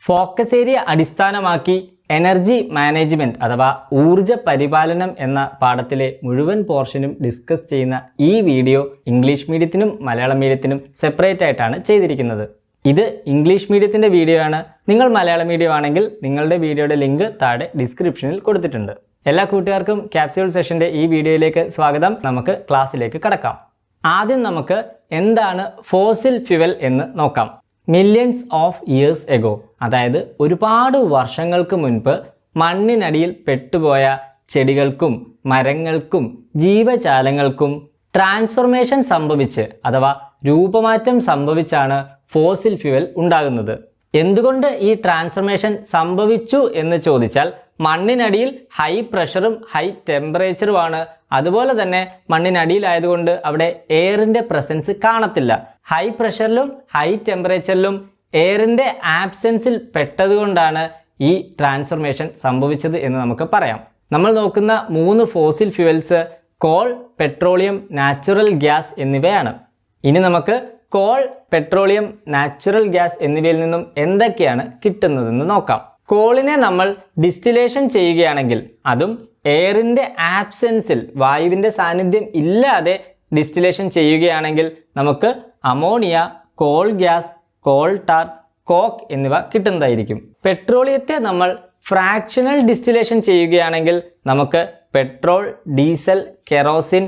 Focus area അടിസ്ഥാനമാക്കി energy management അഥവാ ഊർജ പരിപാലനം എന്ന പാഠത്തിലെ മുഴുവൻ പോർഷനും ഡിസ്കസ് ചെയ്യുന്ന ഈ വീഡിയോ ഇംഗ്ലീഷ് മീഡിയത്തിനും മലയാളം മീഡിയത്തിനും സെപ്പറേറ്റ് ആയിട്ടാണ് ചെയ്തിരിക്കുന്നത്. ഇത് ഇംഗ്ലീഷ് മീഡിയത്തിന്റെ വീഡിയോ ആണ്. നിങ്ങൾ മലയാളം മീഡിയം ആണെങ്കിൽ നിങ്ങളുടെ വീഡിയോയുടെ ലിങ്ക് താഴെ ഡിസ്ക്രിപ്ഷനിൽ കൊടുത്തിട്ടുണ്ട്. എല്ലാ കൂട്ടുകാർക്കും ക്യാപ്സ്യൂൾ സെഷന്റെ ഈ വീഡിയോയിലേക്ക് സ്വാഗതം. നമുക്ക് ക്ലാസ്സിലേക്ക് കടക്കാം. ആദ്യം നമുക്ക് എന്താണ് ഫോസിൽ ഫ്യൂവൽ എന്ന് നോക്കാം. മില്യൺസ് ഓഫ് ഇയേഴ്സ് എഗോ, അതായത് ഒരുപാട് വർഷങ്ങൾക്ക് മുൻപ് മണ്ണിനടിയിൽ പെട്ടുപോയ ചെടികൾക്കും മരങ്ങൾക്കും ജീവജാലങ്ങൾക്കും ട്രാൻസ്ഫോർമേഷൻ സംഭവിച്ച് അഥവാ രൂപമാറ്റം സംഭവിച്ചാണ് ഫോസിൽ ഫ്യൂവൽ ഉണ്ടാകുന്നത്. എന്തുകൊണ്ട് ഈ ട്രാൻസ്ഫോർമേഷൻ സംഭവിച്ചു എന്ന് ചോദിച്ചാൽ, മണ്ണിനടിയിൽ ഹൈ പ്രഷറും ഹൈ ടെമ്പറേച്ചറുമാണ്. അതുപോലെ തന്നെ മണ്ണിനടിയിലായതുകൊണ്ട് അവിടെ എയറിന്റെ പ്രസൻസ് കാണത്തില്ല. ഹൈ പ്രഷറിലും ഹൈ ടെമ്പറേച്ചറിലും എയറിന്റെ ആബ്സെൻസിൽ പെട്ടതുകൊണ്ടാണ് ഈ ട്രാൻസ്ഫോർമേഷൻ സംഭവിച്ചത് എന്ന് നമുക്ക് പറയാം. നമ്മൾ നോക്കുന്ന 3 fossil fuels call, petroleum, natural gas എന്നിവയാണ്. ഇനി നമുക്ക് കോൾ, പെട്രോളിയം, നാച്ചുറൽ ഗ്യാസ് എന്നിവയിൽ നിന്നും എന്തൊക്കെയാണ് കിട്ടുന്നതെന്ന് നോക്കാം. കോളിനെ നമ്മൾ ഡിസ്റ്റിലേഷൻ ചെയ്യുകയാണെങ്കിൽ, അതും എയറിന്റെ ആബ്സെൻസിൽ, വായുവിന്റെ സാന്നിധ്യം ഇല്ലാതെ ഡിസ്റ്റിലേഷൻ ചെയ്യുകയാണെങ്കിൽ നമുക്ക് ammonia, coal gas, coal tar, coke എന്നിവ കിട്ടുന്നതായിരിക്കും. പെട്രോളിയത്തെ നമ്മൾ ഫ്രാക്ഷണൽ ഡിസ്റ്റിലേഷൻ ചെയ്യുകയാണെങ്കിൽ നമുക്ക് petrol, diesel, kerosene,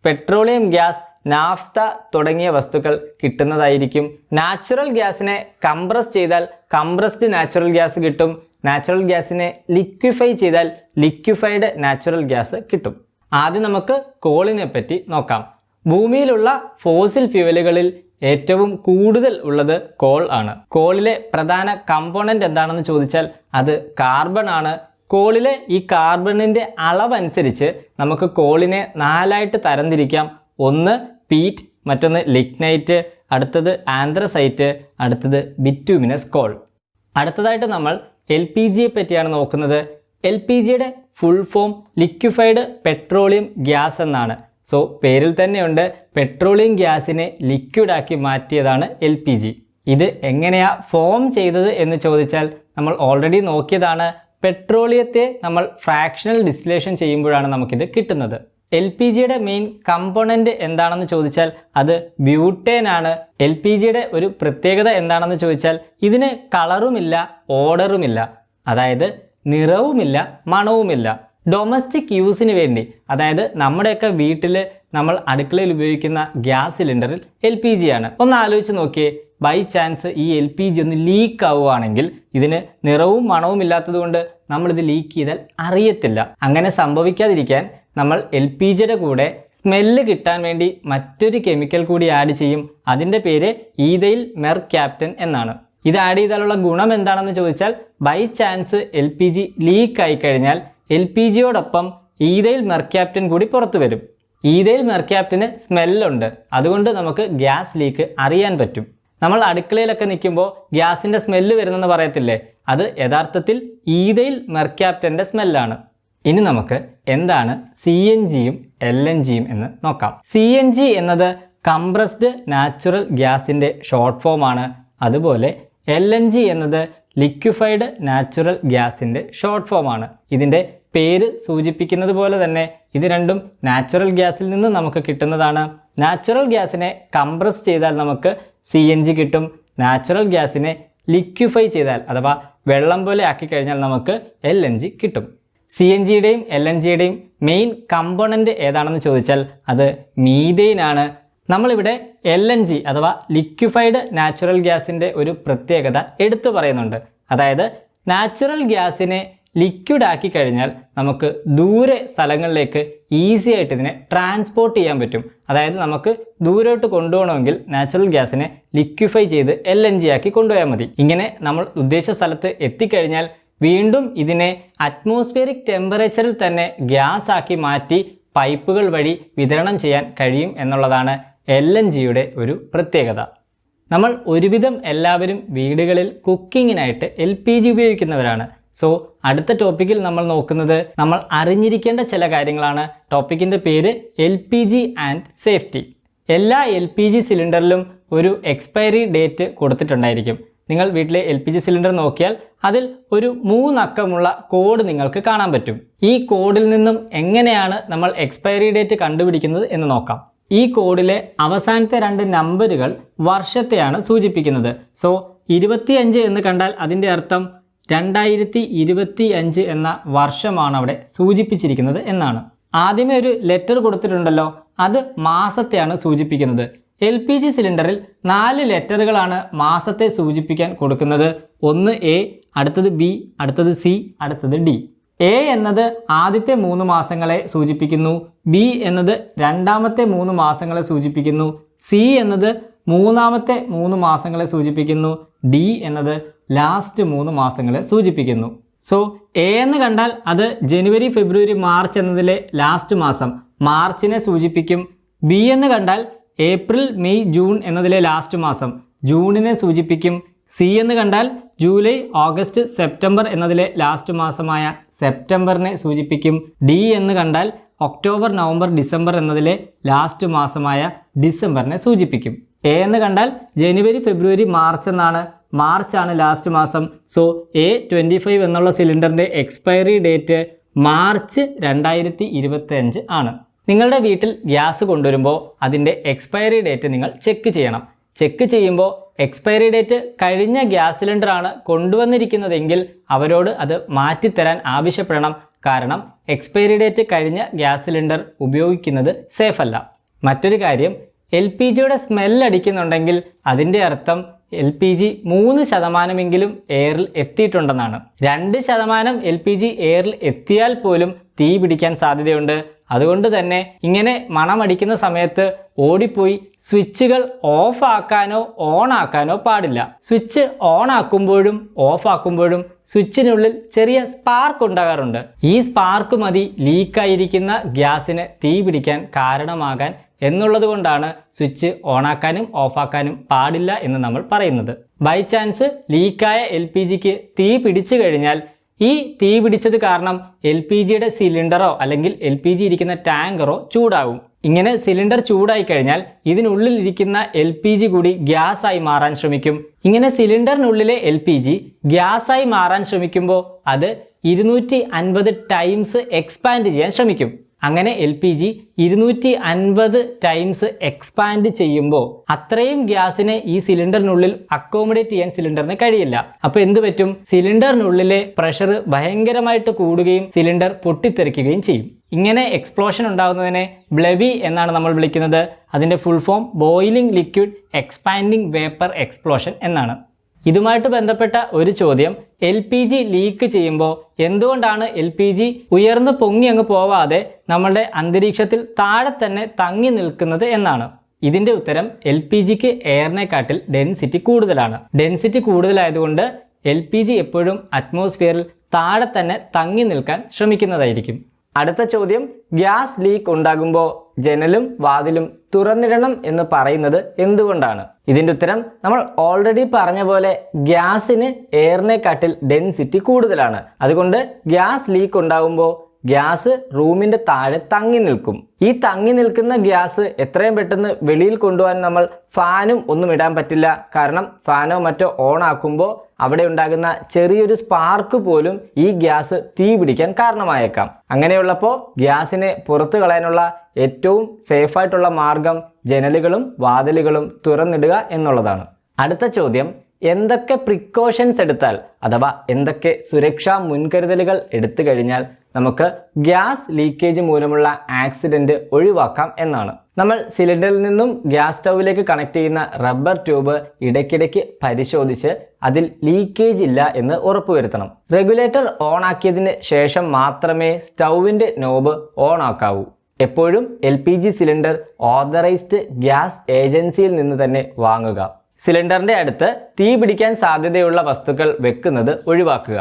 petroleum gas, naphtha തുടങ്ങിയ വസ്തുക്കൾ കിട്ടുന്നതായിരിക്കും. നാച്ചുറൽ ഗ്യാസിനെ കംപ്രസ് ചെയ്താൽ കംപ്രസ്ഡ് നാച്ചുറൽ ഗ്യാസ് കിട്ടും. നാച്ചുറൽ ഗ്യാസിനെ ലിക്വിഫൈ ചെയ്താൽ ലിക്വിഫൈഡ് നാച്ചുറൽ ഗ്യാസ് കിട്ടും. ആദ്യം നമുക്ക് കോളിനെ പറ്റി നോക്കാം. ഭൂമിയിലുള്ള ഫോസിൽ ഫ്യൂവലുകളിൽ ഏറ്റവും കൂടുതൽ ഉള്ളത് കോൾ ആണ്. കോളിലെ പ്രധാന കമ്പോണന്റ് എന്താണെന്ന് ചോദിച്ചാൽ അത് കാർബൺ ആണ്. കോളിലെ ഈ കാർബണിന്റെ അളവനുസരിച്ച് നമുക്ക് കോളിനെ 4ആയിട്ട് തരംതിരിക്കാം. ഒന്ന് പീറ്റ്, മറ്റൊന്ന് ലിഗ്നൈറ്റ്, അടുത്തത് ആന്ത്രസൈറ്റ്, അടുത്തത് ബിറ്റ്യൂമിനസ് കോൾ. അടുത്തതായിട്ട് നമ്മൾ LPG യെ പറ്റിയാണ് നോക്കുന്നത്. LPGയുടെ full form liquefied petroleum gas എന്നാണ്. സോ പേരിൽ തന്നെയുണ്ട്, പെട്രോളിയം ഗ്യാസിനെ ലിക്വിഡാക്കി മാറ്റിയതാണ് LPG. ഇത് എങ്ങനെയാ ഫോം ചെയ്തത് എന്ന് ചോദിച്ചാൽ നമ്മൾ ഓൾറെഡി നോക്കിയതാണ്. പെട്രോളിയത്തെ നമ്മൾ ഫ്രാക്ഷണൽ ഡിസ്റ്റിലേഷൻ ചെയ്യുമ്പോഴാണ് നമുക്കിത് കിട്ടുന്നത്. LPGയുടെ മെയിൻ കമ്പോണന്റ് എന്താണെന്ന് ചോദിച്ചാൽ അത് ബ്യൂട്ടേൻ ആണ്. LPGയുടെ ഒരു പ്രത്യേകത എന്താണെന്ന് ചോദിച്ചാൽ ഇതിന് കളറുമില്ല, ഓർഡറുമില്ല, അതായത് നിറവുമില്ല, മണവുമില്ല. ഡൊമസ്റ്റിക് യൂസിന് വേണ്ടി, അതായത് നമ്മുടെയൊക്കെ വീട്ടിൽ നമ്മൾ അടുക്കളയിൽ ഉപയോഗിക്കുന്ന ഗ്യാസ് സിലിണ്ടറിൽ LPG ആണ്. ഒന്ന് ആലോചിച്ച് നോക്കിയേ, ബൈ ചാൻസ് ഈ LPG ഒന്ന് ലീക്ക് ആവുകയാണെങ്കിൽ ഇതിന് നിറവും മണവും ഇല്ലാത്തത് കൊണ്ട് നമ്മളിത് ലീക്ക് ചെയ്താൽ അറിയത്തില്ല. അങ്ങനെ സംഭവിക്കാതിരിക്കാൻ നമ്മൾ LPGയുടെ കൂടെ സ്മെല്ല് കിട്ടാൻ വേണ്ടി മറ്റൊരു കെമിക്കൽ കൂടി ആഡ് ചെയ്യും. അതിൻ്റെ പേര് ഈഥൈൽ മെർക്യാപ്റ്റൻ എന്നാണ്. ഇത് ആഡ് ചെയ്താലുള്ള ഗുണം എന്താണെന്ന് ചോദിച്ചാൽ, ബൈ ചാൻസ് LPG ലീക്ക് ആയി കഴിഞ്ഞാൽ LPGയോടൊപ്പം ഈഥൈൽ മെർക്യാപ്റ്റൻ കൂടി പുറത്തു വരും. ഈഥൈൽ മെർക്യാപ്റ്റന് സ്മെല്ലുണ്ട്, അതുകൊണ്ട് നമുക്ക് ഗ്യാസ് ലീക്ക് അറിയാൻ പറ്റും. നമ്മൾ അടുക്കളയിലൊക്കെ നിൽക്കുമ്പോൾ ഗ്യാസിൻ്റെ സ്മെല്ല് വരുന്നെന്ന് പറയത്തില്ലേ, അത് യഥാർത്ഥത്തിൽ ഈഥൈൽ മെർക്യാപ്റ്റൻ്റെ സ്മെല്ലാണ്. ഇനി നമുക്ക് എന്താണ് CNGയും LNGയും എന്ന് നോക്കാം. CNG എന്നത് കംപ്രസ്ഡ് നാച്ചുറൽ ഗ്യാസിൻ്റെ ഷോർട്ട് ഫോം ആണ്. അതുപോലെ LNG എന്നത് ലിക്വിഫൈഡ് നാച്ചുറൽ ഗ്യാസിൻ്റെ ഷോർട്ട് ഫോം ആണ്. ഇതിൻ്റെ പേര് സൂചിപ്പിക്കുന്നത് പോലെ തന്നെ ഇത് രണ്ടും നാച്ചുറൽ ഗ്യാസിൽ നിന്ന് നമുക്ക് കിട്ടുന്നതാണ്. നാച്ചുറൽ ഗ്യാസിനെ കംപ്രസ് ചെയ്താൽ നമുക്ക് CNG കിട്ടും. നാച്ചുറൽ ഗ്യാസിനെ ലിക്വിഫൈ ചെയ്താൽ അഥവാ വെള്ളം പോലെ ആക്കി കഴിഞ്ഞാൽ നമുക്ക് LNG കിട്ടും. CNGയുടെയും LNGയുടെയും മെയിൻ കമ്പോണന്റ് ഏതാണെന്ന് ചോദിച്ചാൽ അത് മീഥെയ്ൻ ആണ്. നമ്മളിവിടെ LNG അഥവാ ലിക്വിഫൈഡ് നാച്ചുറൽ ഗ്യാസിൻ്റെ ഒരു പ്രത്യേകത എടുത്തു പറയുന്നുണ്ട്. അതായത് നാച്ചുറൽ ഗ്യാസിനെ ലിക്വിഡ് ആക്കി കഴിഞ്ഞാൽ നമുക്ക് ദൂരെ സ്ഥലങ്ങളിലേക്ക് ഈസി ആയിട്ട് ഇതിനെ ട്രാൻസ്പോർട്ട് ചെയ്യാൻ പറ്റും. അതായത് നമുക്ക് ദൂരോട്ട് കൊണ്ടുപോകണമെങ്കിൽ നാച്ചുറൽ ഗ്യാസിനെ ലിക്വിഫൈ ചെയ്ത് LNG ആക്കി കൊണ്ടുപോയാൽ മതി. ഇങ്ങനെ നമ്മൾ ഉദ്ദേശിച്ച സ്ഥലത്ത് എത്തിക്കഴിഞ്ഞാൽ വീണ്ടും ഇതിനെ അറ്റ്മോസ്ഫിയറിക് ടെമ്പറേച്ചറിൽ തന്നെ ഗ്യാസ് ആക്കി മാറ്റി പൈപ്പുകൾ വഴി വിതരണം ചെയ്യാൻ കഴിയും എന്നുള്ളതാണ് LNGയുടെ ഒരു പ്രത്യേകത. നമ്മൾ ഒരുവിധം എല്ലാവരും വീടുകളിൽ കുക്കിങ്ങിനായിട്ട് LPG ഉപയോഗിക്കുന്നവരാണ്. സോ അടുത്ത ടോപ്പിക്കിൽ നമ്മൾ നോക്കുന്നത് നമ്മൾ അറിഞ്ഞിരിക്കേണ്ട ചില കാര്യങ്ങളാണ്. ടോപ്പിക്കിൻ്റെ പേര് LPG ആൻഡ് സേഫ്റ്റി. എല്ലാ LPG സിലിണ്ടറിലും ഒരു എക്സ്പയറി ഡേറ്റ് കൊടുത്തിട്ടുണ്ടായിരിക്കും. നിങ്ങൾ വീട്ടിലെ LPG സിലിണ്ടർ നോക്കിയാൽ അതിൽ ഒരു 3 അക്കമുള്ള കോഡ് നിങ്ങൾക്ക് കാണാൻ പറ്റും. ഈ കോഡിൽ നിന്നും എങ്ങനെയാണ് നമ്മൾ എക്സ്പയറി ഡേറ്റ് കണ്ടുപിടിക്കുന്നത് എന്ന് നോക്കാം. ഈ കോഡിലെ അവസാനത്തെ 2 നമ്പറുകൾ വർഷത്തെയാണ് സൂചിപ്പിക്കുന്നത്. സോ 25 എന്ന് കണ്ടാൽ അതിൻ്റെ അർത്ഥം 2025 എന്ന വർഷമാണ് അവിടെ സൂചിപ്പിച്ചിരിക്കുന്നത് എന്നാണ്. ആദ്യമേ ഒരു ലെറ്റർ കൊടുത്തിട്ടുണ്ടല്ലോ, അത് മാസത്തെയാണ് സൂചിപ്പിക്കുന്നത്. LPG സിലിണ്ടറിൽ 4 ലെറ്ററുകളാണ് മാസത്തെ സൂചിപ്പിക്കാൻ കൊടുക്കുന്നത്. ഒന്ന് A, അടുത്തത് B, അടുത്തത് C, അടുത്തത് D. A എന്നത് ആദ്യത്തെ 3 മാസങ്ങളെ സൂചിപ്പിക്കുന്നു, B എന്നത് രണ്ടാമത്തെ 3 മാസങ്ങളെ സൂചിപ്പിക്കുന്നു, C എന്നത് മൂന്നാമത്തെ 3 മാസങ്ങളെ സൂചിപ്പിക്കുന്നു, D എന്നത് ലാസ്റ്റ് 3 മാസങ്ങളെ സൂചിപ്പിക്കുന്നു. സോ A എന്ന് കണ്ടാൽ അത് ജനുവരി, ഫെബ്രുവരി, മാർച്ച് എന്നതിലെ ലാസ്റ്റ് മാസം മാർച്ചിനെ സൂചിപ്പിക്കും. B എന്ന് കണ്ടാൽ ഏപ്രിൽ, മെയ്, ജൂൺ എന്നതിലെ ലാസ്റ്റ് മാസം ജൂണിനെ സൂചിപ്പിക്കും. C എന്ന് കണ്ടാൽ ജൂലൈ, ഓഗസ്റ്റ്, സെപ്റ്റംബർ എന്നതിലെ ലാസ്റ്റ് മാസമായ സെപ്റ്റംബറിനെ സൂചിപ്പിക്കും. D എന്ന് കണ്ടാൽ ഒക്ടോബർ, നവംബർ, ഡിസംബർ എന്നതിലെ ലാസ്റ്റ് മാസമായ ഡിസംബറിനെ സൂചിപ്പിക്കും. A എന്ന് കണ്ടാൽ ജനുവരി, ഫെബ്രുവരി, മാർച്ച് എന്നാണ്. മാർച്ചാണ് ലാസ്റ്റ് മാസം. സോ A25 എന്നുള്ള സിലിണ്ടറിൻ്റെ എക്സ്പയറി ഡേറ്റ് മാർച്ച് 2025 ആണ്. നിങ്ങളുടെ വീട്ടിൽ ഗ്യാസ് കൊണ്ടുവരുമ്പോൾ അതിൻ്റെ എക്സ്പയറി ഡേറ്റ് നിങ്ങൾ ചെക്ക് ചെയ്യണം. ചെക്ക് ചെയ്യുമ്പോൾ എക്സ്പയറി ഡേറ്റ് കഴിഞ്ഞ ഗ്യാസ് സിലിണ്ടറാണ് കൊണ്ടുവന്നിരിക്കുന്നതെങ്കിൽ അവരോട് അത് മാറ്റിത്തരാൻ ആവശ്യപ്പെടണം. കാരണം എക്സ്പയറി ഡേറ്റ് കഴിഞ്ഞ ഗ്യാസ് സിലിണ്ടർ ഉപയോഗിക്കുന്നത് സേഫ് അല്ല. മറ്റൊരു കാര്യം, LPGയുടെ സ്മെല്ലടിക്കുന്നുണ്ടെങ്കിൽ അതിൻ്റെ അർത്ഥം LPG 3% എയറിൽ എത്തിയിട്ടുണ്ടെന്നാണ്. 2% LPG എയറിൽ എത്തിയാൽ പോലും തീ പിടിക്കാൻ സാധ്യതയുണ്ട്. അതുകൊണ്ട് തന്നെ ഇങ്ങനെ മണമടിക്കുന്ന സമയത്ത് ഓടിപ്പോയി സ്വിച്ചുകൾ ഓഫ് ആക്കാനോ ഓൺ ആക്കാനോ പാടില്ല. സ്വിച്ച് ഓൺ ആക്കുമ്പോഴും ഓഫ് ആക്കുമ്പോഴും സ്വിച്ചിനുള്ളിൽ ചെറിയ സ്പാർക്ക് ഉണ്ടാകാറുണ്ട്. ഈ സ്പാർക്ക് മതി ലീക്കായിരിക്കുന്ന ഗ്യാസിന് തീ പിടിക്കാൻ കാരണമാകാൻ എന്നുള്ളത് കൊണ്ടാണ് സ്വിച്ച് ഓണാക്കാനും ഓഫാക്കാനും പാടില്ല എന്ന് നമ്മൾ പറയുന്നത്. ബൈ ചാൻസ് ലീക്കായ LPGക്ക് തീ പിടിച്ചു കഴിഞ്ഞാൽ ഈ തീ പിടിച്ചത് കാരണം LPGയുടെ സിലിണ്ടറോ അല്ലെങ്കിൽ LPG ഇരിക്കുന്ന ടാങ്കറോ ചൂടാകും. ഇങ്ങനെ സിലിണ്ടർ ചൂടായി കഴിഞ്ഞാൽ ഇതിനുള്ളിൽ ഇരിക്കുന്ന LPG കൂടി ഗ്യാസായി മാറാൻ ശ്രമിക്കും. ഇങ്ങനെ സിലിണ്ടറിനുള്ളിലെ LPG ഗ്യാസായി മാറാൻ ശ്രമിക്കുമ്പോൾ അത് 250 ടൈംസ് എക്സ്പാൻഡ് ചെയ്യാൻ ശ്രമിക്കും. അങ്ങനെ LPG 250 ടൈംസ് എക്സ്പാൻഡ് ചെയ്യുമ്പോൾ അത്രയും ഗ്യാസിനെ ഈ സിലിണ്ടറിനുള്ളിൽ അക്കോമഡേറ്റ് ചെയ്യാൻ സിലിണ്ടറിന് കഴിയില്ല. അപ്പോൾ എന്ത് പറ്റും? സിലിണ്ടറിനുള്ളിലെ പ്രഷർ ഭയങ്കരമായിട്ട് കൂടുകയും സിലിണ്ടർ പൊട്ടിത്തെറിക്കുകയും ചെയ്യും. ഇങ്ങനെ എക്സ്പ്ലോഷൻ ഉണ്ടാകുന്നതിനെ ബ്ലെവി എന്നാണ് നമ്മൾ വിളിക്കുന്നത്. അതിൻ്റെ full form boiling liquid expanding vapour explosion എന്നാണ്. ഇതുമായിട്ട് ബന്ധപ്പെട്ട ഒരു ചോദ്യം, LPG ലീക്ക് ചെയ്യുമ്പോൾ എന്തുകൊണ്ടാണ് LPG ഉയർന്നു പൊങ്ങി അങ്ങ് പോവാതെ നമ്മളുടെ അന്തരീക്ഷത്തിൽ താഴെ തന്നെ തങ്ങി നിൽക്കുന്നത് എന്നാണ്. ഇതിൻ്റെ ഉത്തരം LPGക്ക് എയറിനെക്കാട്ടിൽ ഡെൻസിറ്റി കൂടുതലാണ്. ഡെൻസിറ്റി കൂടുതലായതുകൊണ്ട് LPG എപ്പോഴും അറ്റ്മോസ്ഫിയറിൽ താഴെ തന്നെ തങ്ങി നിൽക്കാൻ ശ്രമിക്കുന്നതായിരിക്കും. അടുത്ത ചോദ്യം, ഗ്യാസ് ലീക്ക് ഉണ്ടാകുമ്പോൾ ജനലും വാതിലും തുറന്നിടണം എന്ന് പറയുന്നത് എന്തുകൊണ്ടാണ്? ഇതിൻ്റെ ഉത്തരം നമ്മൾ ഓൾറെഡി പറഞ്ഞ പോലെ ഗ്യാസിന് എയറിനെക്കാട്ടിൽ ഡെൻസിറ്റി കൂടുതലാണ്. അതുകൊണ്ട് ഗ്യാസ് ലീക്ക് ഉണ്ടാകുമ്പോൾ ഗ്യാസ് റൂമിൻ്റെ താഴെ തങ്ങി നിൽക്കും. ഈ തങ്ങി നിൽക്കുന്ന ഗ്യാസ് എത്രയും പെട്ടെന്ന് വെളിയിൽ കൊണ്ടുപോകാൻ നമ്മൾ ഫാനും ഒന്നും ഇടാൻ പറ്റില്ല. കാരണം ഫാനോ മറ്റോ ഓൺ ആക്കുമ്പോൾ അവിടെ ഉണ്ടാകുന്ന ചെറിയൊരു സ്പാർക്ക് പോലും ഈ ഗ്യാസ് തീ പിടിക്കാൻ കാരണമായേക്കാം. അങ്ങനെയുള്ളപ്പോൾ ഗ്യാസിനെ പുറത്തു കളയാനുള്ള ഏറ്റവും സേഫായിട്ടുള്ള മാർഗം ജനലുകളും വാതിലുകളും തുറന്നിടുക എന്നുള്ളതാണ്. അടുത്ത ചോദ്യം, എന്തൊക്കെ പ്രിക്കോഷൻസ് എടുത്താൽ അഥവാ എന്തൊക്കെ സുരക്ഷാ മുൻകരുതലുകൾ എടുത്തു കഴിഞ്ഞാൽ നമുക്ക് ഗ്യാസ് ലീക്കേജ് മൂലമുള്ള ആക്സിഡന്റ് ഒഴിവാക്കാം എന്നാണ്. നമ്മൾ സിലിണ്ടറിൽ നിന്നും ഗ്യാസ് സ്റ്റൗവിലേക്ക് കണക്ട് ചെയ്യുന്ന റബ്ബർ ട്യൂബ് ഇടയ്ക്കിടയ്ക്ക് പരിശോധിച്ച് അതിൽ ലീക്കേജ് ഇല്ല എന്ന് ഉറപ്പുവരുത്തണം. റെഗുലേറ്റർ ഓൺ ആക്കിയതിന് ശേഷം മാത്രമേ സ്റ്റൗവിൻ്റെ നോബ് ഓൺ ആക്കാവൂ. എപ്പോഴും LPG സിലിണ്ടർ ഓതറൈസ്ഡ് ഗ്യാസ് ഏജൻസിയിൽ നിന്ന് തന്നെ വാങ്ങുക. സിലിണ്ടറിൻ്റെ അടുത്ത് തീ പിടിക്കാൻ സാധ്യതയുള്ള വസ്തുക്കൾ വെക്കുന്നത് ഒഴിവാക്കുക.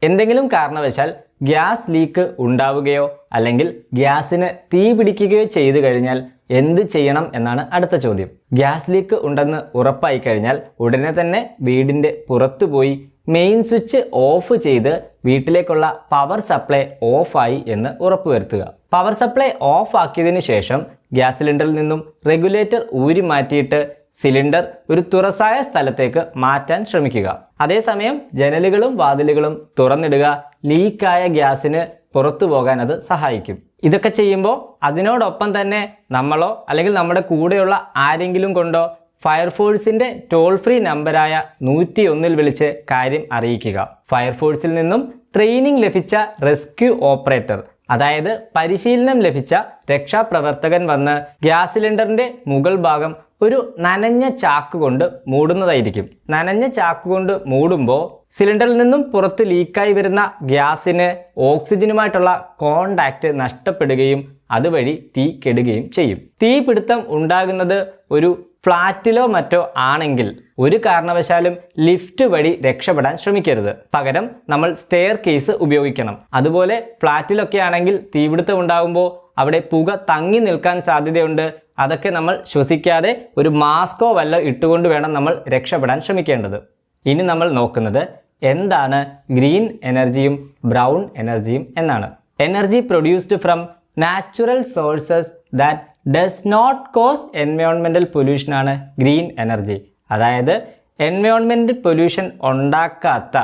എന്തെങ്കിലും കാരണവശാൽ ഗ്യാസ് ലീക്ക് ഉണ്ടാവുകയോ അല്ലെങ്കിൽ ഗ്യാസിന് തീ പിടിക്കുകയോ ചെയ്തു കഴിഞ്ഞാൽ എന്ത് ചെയ്യണം എന്നാണ് അടുത്ത ചോദ്യം. ഗ്യാസ് ലീക്ക് ഉണ്ടെന്ന് ഉറപ്പായി കഴിഞ്ഞാൽ ഉടനെ തന്നെ വീടിൻ്റെ പുറത്തുപോയി മെയിൻ സ്വിച്ച് ഓഫ് ചെയ്ത് വീട്ടിലേക്കുള്ള പവർ സപ്ലൈ ഓഫായി എന്ന് ഉറപ്പുവരുത്തുക. പവർ സപ്ലൈ ഓഫ് ആക്കിയതിന് ശേഷം ഗ്യാസ് സിലിണ്ടറിൽ നിന്നും റെഗുലേറ്റർ ഊരി മാറ്റിയിട്ട് സിലിണ്ടർ ഒരു തുറസായ സ്ഥലത്തേക്ക് മാറ്റാൻ ശ്രമിക്കുക. അതേസമയം ജനലുകളും വാതിലുകളും തുറന്നിടുക ലീക്കായ ഗ്യാസിന് പുറത്തു പോകാൻ അത് സഹായിക്കും. ഇതൊക്കെ ചെയ്യുമ്പോൾ അതിനോടൊപ്പം തന്നെ നമ്മളോ അല്ലെങ്കിൽ നമ്മുടെ കൂടെയുള്ള ആരെങ്കിലും കൊണ്ടോ ഫയർഫോഴ്സിന്റെ ടോൾ ഫ്രീ നമ്പറായ 101 വിളിച്ച് കാര്യം അറിയിക്കുക. ഫയർഫോഴ്സിൽ നിന്നും ട്രെയിനിങ് ലഭിച്ച റെസ്ക്യൂ ഓപ്പറേറ്റർ, അതായത് പരിശീലനം ലഭിച്ച രക്ഷാപ്രവർത്തകൻ വന്ന് ഗ്യാസ് സിലിണ്ടറിന്റെ മുകൾ ഭാഗം ഒരു നനഞ്ഞ ചാക്ക് കൊണ്ട് മൂടുന്നതായിരിക്കും. നനഞ്ഞ ചാക്ക് കൊണ്ട് മൂടുമ്പോൾ സിലിണ്ടറിൽ നിന്നും പുറത്ത് ലീക്കായി വരുന്ന ഗ്യാസിന് ഓക്സിജനുമായിട്ടുള്ള കോണ്ടാക്ട് നഷ്ടപ്പെടുകയും അതുവഴി തീ കെടുകയും ചെയ്യും. തീപിടുത്തം ഉണ്ടാകുന്നത് ഒരു ഫ്ലാറ്റിലോ മറ്റോ ആണെങ്കിൽ ഒരു കാരണവശാലും ലിഫ്റ്റ് വഴി രക്ഷപ്പെടാൻ ശ്രമിക്കരുത്. പകരം നമ്മൾ സ്റ്റെയർ കേസ് ഉപയോഗിക്കണം. അതുപോലെ ഫ്ലാറ്റിലൊക്കെ ആണെങ്കിൽ തീപിടുത്തം ഉണ്ടാകുമ്പോൾ അവിടെ പുക തങ്ങി നിൽക്കാൻ സാധ്യതയുണ്ട്. അതൊക്കെ നമ്മൾ ശ്വസിക്കാതെ ഒരു മാസ്കോ വല്ല ഇട്ടുകൊണ്ട് വേണം നമ്മൾ രക്ഷപ്പെടാൻ ശ്രമിക്കേണ്ടത്. ഇനി നമ്മൾ നോക്കുന്നത് എന്താണ് ഗ്രീൻ എനർജിയും ബ്രൗൺ എനർജിയും എന്നാണ്. Energy produced from natural sources that does not cause എൻവയോൺമെന്റൽ പൊല്യൂഷൻ ആണ് ഗ്രീൻ എനർജി. അതായത് എൻവയോൺമെന്റ് പൊല്യൂഷൻ ഉണ്ടാക്കാത്ത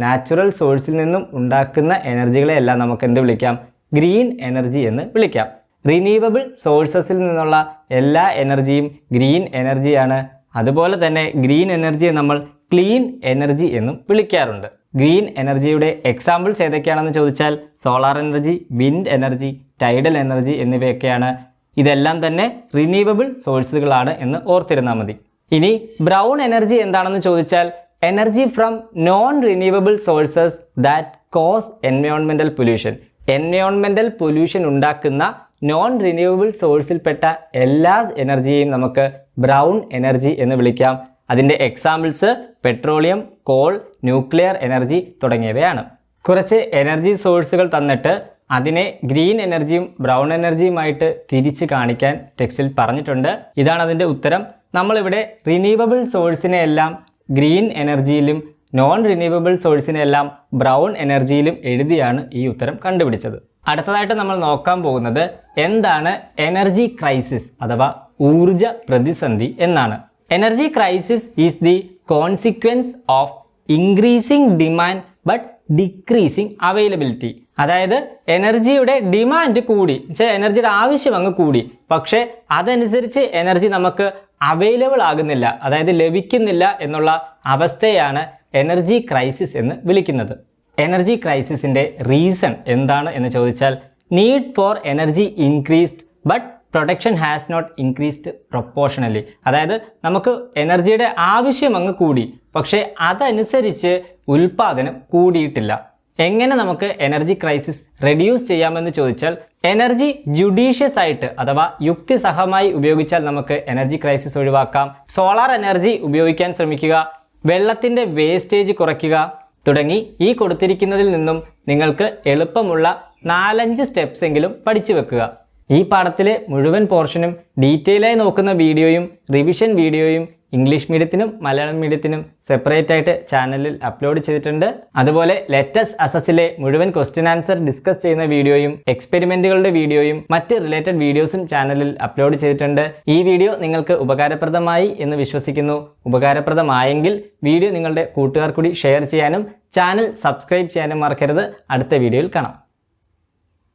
നാച്ചുറൽ സോഴ്സിൽ നിന്നും ഉണ്ടാക്കുന്ന എനർജികളെയെല്ലാം നമുക്ക് എന്ത് വിളിക്കാം? ഗ്രീൻ എനർജി എന്ന് വിളിക്കാം. റിന്യൂവബിൾ സോഴ്സസിൽ നിന്നുള്ള എല്ലാ എനർജിയും ഗ്രീൻ എനർജിയാണ്. അതുപോലെ തന്നെ ഗ്രീൻ എനർജിയെ നമ്മൾ ക്ലീൻ എനർജി എന്നും വിളിക്കാറുണ്ട്. ഗ്രീൻ എനർജിയുടെ എക്സാമ്പിൾസ് ഏതൊക്കെയാണെന്ന് ചോദിച്ചാൽ solar energy, wind energy, tidal energy എന്നിവയൊക്കെയാണ്. ഇതെല്ലാം തന്നെ റിന്യൂവബിൾ സോഴ്സുകളാണ് എന്ന് ഓർത്തിരുന്നാൽ മതി. ഇനി ബ്രൗൺ എനർജി എന്താണെന്ന് ചോദിച്ചാൽ energy from non renewable sources that cos എൻവയോൺമെന്റൽ പൊല്യൂഷൻ. എൻവയോൺമെന്റൽ പൊല്യൂഷൻ ഉണ്ടാക്കുന്ന നോൺ റിന്യൂവബിൾ സോഴ്സിൽപ്പെട്ട എല്ലാ എനർജിയെയും നമുക്ക് ബ്രൗൺ എനർജി എന്ന് വിളിക്കാം. അതിൻ്റെ examples petroleum, call, nuclear energy തുടങ്ങിയവയാണ്. കുറച്ച് എനർജി സോഴ്സുകൾ തന്നിട്ട് അതിനെ ഗ്രീൻ എനർജിയും ബ്രൗൺ എനർജിയുമായിട്ട് തിരിച്ച് കാണിക്കാൻ ടെക്സ്റ്റിൽ പറഞ്ഞിട്ടുണ്ട്. ഇതാണ് അതിൻ്റെ ഉത്തരം. നമ്മളിവിടെ റിന്യൂവബിൾ സോഴ്സിനെ എല്ലാം ഗ്രീൻ എനർജിയിലും നോൺ റിന്യൂവബിൾ സോഴ്സിനെ എല്ലാം ബ്രൗൺ എനർജിയിലും എഴുതിയാണ് ഈ ഉത്തരം കണ്ടുപിടിച്ചത്. അടുത്തതായിട്ട് നമ്മൾ നോക്കാൻ പോകുന്നത് എന്താണ് എനർജി ക്രൈസിസ് അഥവാ ഊർജ പ്രതിസന്ധി എന്നാണ്. Energy crisis is the consequence of increasing demand but decreasing availability. അതായത് എനർജിയുടെ ഡിമാൻഡ് കൂടി, എനർജിയുടെ ആവശ്യം അങ്ങ് കൂടി, പക്ഷേ അതനുസരിച്ച് എനർജി നമുക്ക് അവൈലബിൾ ആകുന്നില്ല, അതായത് ലഭിക്കുന്നില്ല എന്നുള്ള അവസ്ഥയാണ് എനർജി ക്രൈസിസ് എന്ന് വിളിക്കുന്നത്. എനർജി ക്രൈസിസിന്റെ റീസൺ എന്താണ് എന്ന് ചോദിച്ചാൽ need for energy increased but production has not increased proportionally. അതായത് നമുക്ക് എനർജിയുടെ ആവശ്യം അങ്ങ് കൂടി, പക്ഷേ അതനുസരിച്ച് ഉൽപാദനം കൂടിയിട്ടില്ല. എങ്ങനെ നമുക്ക് എനർജി ക്രൈസിസ് റെഡ്യൂസ് ചെയ്യാമെന്ന് ചോദിച്ചാൽ എനർജി ജുഡീഷ്യസ് ആയിട്ട് അഥവാ യുക്തിസഹമായി ഉപയോഗിച്ചാൽ നമുക്ക് എനർജി ക്രൈസിസ് ഒഴിവാക്കാം. സോളാർ എനർജി ഉപയോഗിക്കാൻ ശ്രമിക്കുക, വെള്ളത്തിൻ്റെ വേസ്റ്റേജ് കുറയ്ക്കുക തുടങ്ങി ഈ കൊടുത്തിരിക്കുന്നതിൽ നിന്നും നിങ്ങൾക്ക് എളുപ്പമുള്ള 4-5 സ്റ്റെപ്സ് എങ്കിലും പഠിച്ചു വെക്കുക. ഈ പാഠത്തിലെ മുഴുവൻ പോർഷനും ഡീറ്റെയിലായി നോക്കുന്ന വീഡിയോയും റിവിഷൻ വീഡിയോയും ഇംഗ്ലീഷ് മീഡിയത്തിനും മലയാളം മീഡിയത്തിനും സെപ്പറേറ്റ് ആയിട്ട് ചാനലിൽ അപ്ലോഡ് ചെയ്തിട്ടുണ്ട്. അതുപോലെ ലെറ്റസ് അസസിലെ മുഴുവൻ ക്വസ്റ്റ്യൻ ആൻസർ ഡിസ്കസ് ചെയ്യുന്ന വീഡിയോയും എക്സ്പെരിമെന്റുകളുടെ വീഡിയോയും മറ്റ് റിലേറ്റഡ് വീഡിയോസും ചാനലിൽ അപ്ലോഡ് ചെയ്തിട്ടുണ്ട്. ഈ വീഡിയോ നിങ്ങൾക്ക് ഉപകാരപ്രദമായി എന്ന് വിശ്വസിക്കുന്നു. ഉപകാരപ്രദമായെങ്കിൽ വീഡിയോ നിങ്ങളുടെ കൂട്ടുകാർ കൂടി ഷെയർ ചെയ്യാനും ചാനൽ സബ്സ്ക്രൈബ് ചെയ്യാനും മറക്കരുത്. അടുത്ത വീഡിയോയിൽ കാണാം.